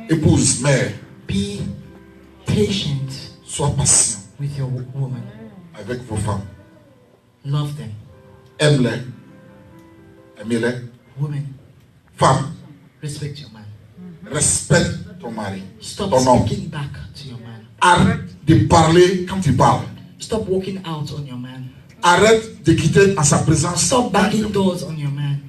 épouse, mère. Be patient Sois patient with your woman. avec vos femmes. Love them. Aime-les. Aimez-les. Women, Femme, respect your man. respecte ton mari, Stop ton homme. speaking back to your man. Arrête de parler quand il parle. Stop walking out on your man. Arrête de quitter en sa présence. Stop banging doors on your man.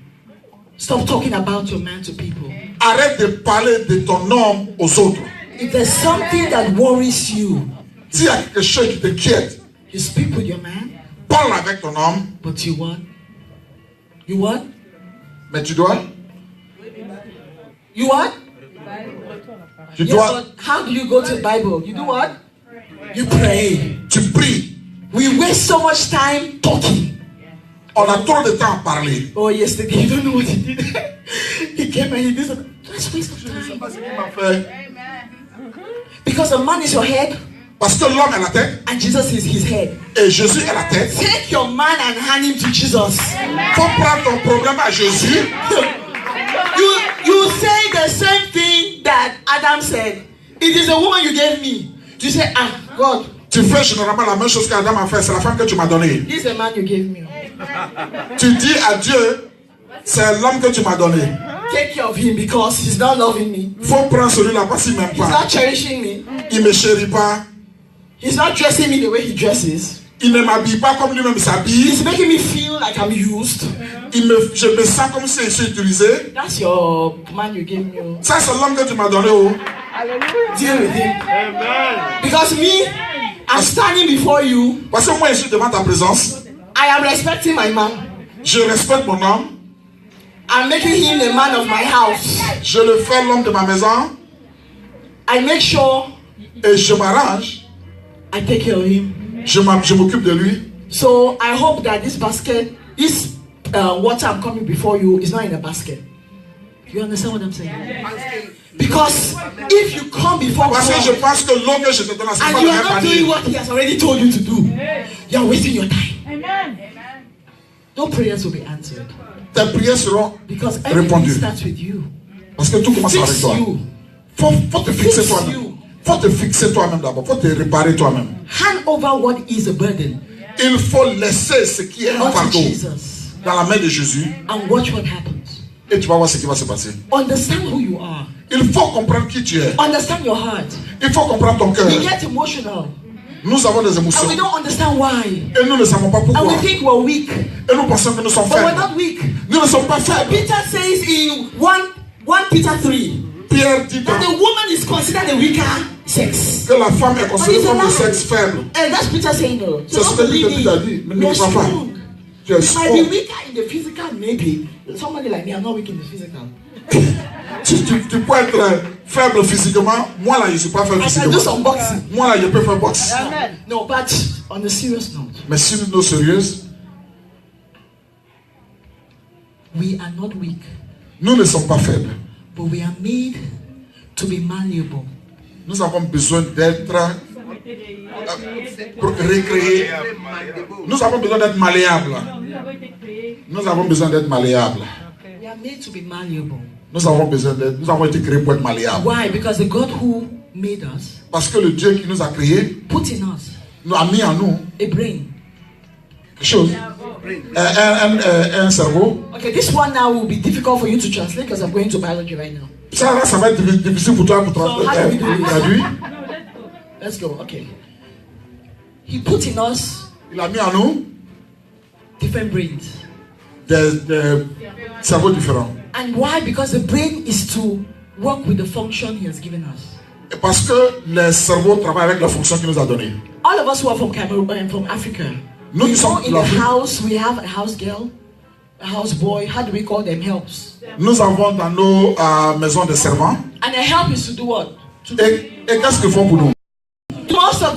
Stop talking about your man to people. Arrête de parler de ton homme aux autres. If there's something that worries you, S'il y a quelque chose qui t'inquiète, you speak with your man, parle avec ton homme, but you what? You what? mais tu dois, You what? tu Yes, dois, but how do you go to the Bible? You do what? You pray. tu pries. We waste so much time talking. On a trop de temps à parler. Oh, yesterday, you don't know what he did. He came and he did something. That's waste of time. C'est ce qu'il m'a fait. Because a man is your head, Parce que l'homme est la tête. And Jesus is his head. Et Jésus est la tête. Take your man and hand him to Jesus. Faut prendre ton problème à Jésus. You say the same thing that Adam said. It is a woman you gave me. You say, ah, God. Tu fais généralement la même chose qu'Adam a fait. C'est la femme que tu m'as donnée. This is the man you gave me. Tu dis à Dieu, c'est l'homme que tu m'as donné. Take care of him because he's not loving me. Faut prendre celui-là parce qu'il m'aime He's pas. not cherishing me. Il me chérit pas. He's not dressing me the way he dresses. Il ne m'habille pas comme lui-même s'habille. He's making me feel like I'm used. Je me sens comme si je suis utilisé. That's your man you gave me. Ça, c'est l'homme que tu m'as donné. Oh. Deal with him. Because me, I'm standing before you. Parce que moi, je suis devant ta présence. I am respecting my man. Je respecte mon homme. I'm making him the man of my house. Je le fais l'homme de ma maison. I make sure Et je m'arrange. I take care of him. Je m'occupe de lui. So I hope that this basket, this water I'm coming before you is not in a basket. You understand what I'm saying? Because if you come before Parce que je God pense que l'eau que je te donne, c'est and pas you le are même not doing panier. what He has already told you to do, you are wasting your time. Amen. No prayers will be answered Tes prières seront because everything répondues. starts with you. Parce que tout commence avec Fix toi. you. Faut te fixer Fix toi-même. you. Faut te fixer toi-même d'abord. Faut te réparer toi-même. Hand over what is a burden Il faut laisser ce qui est un unto fardeau Jesus dans la main de Jésus. and watch what happens. Et tu vas voir ce qui va se passer. Understand who you are. Il faut comprendre qui tu es. Understand your heart. Il faut comprendre ton cœur. We get emotional Nous avons des émotions. and we don't understand why. Et nous ne savons pas And pourquoi. we think we're weak, Et nous pensons que nous sommes but we're faibles. not weak. Nous ne sommes pas faibles. Peter says in 1 Peter 3 Pierre dit that the woman is considered the weaker sex. que la femme est considérée comme le sexe faible. And that's Peter saying no. C'est ce que Peter dit. Mais ne We're crois pas. strong. Tu es You might be strong. weaker in the physical, maybe. Somebody like me, I'm not weak in the physical. Tu peux être faible physiquement. Moi là, je ne suis pas faible I can do physiquement. some boxing. Moi là, je peux faire boxe. No, but on a serious note, Mais si nous sommes sérieux, we are not weak, nous ne sommes pas faibles. but we are made to be malleable. Nous avons besoin d'être recréés. Nous avons besoin d'être malléables. Nous avons besoin d'être malléables. We are made to be malleable. Nous avons été créés pour être malléables. Why? Because the God who made us Parce que le Dieu qui nous a créés put in us nous a mis en nous a brain. quelque chose. Un cerveau. Okay, this one now will be difficult for you to translate because I'm going to biology right now. Ça là, ça va être difficile pour toi pour traduire. Let's go. Okay. He put in us Il a mis en nous different brains. des cerveaux différents. And why? Because the brain is to work with the function He has given us. Et parce que les cerveaux travaillent avec la fonction qu'il nous a donnée. All of us who are from Cameroon and from Africa, Nous we qui sommes know in de the l'Afrique, house we have a house girl, a house boy. How do we call them? Helps. nous avons dans nos maisons des servants. And a help is to do what? To do Et qu'est-ce qu'ils font pour nous?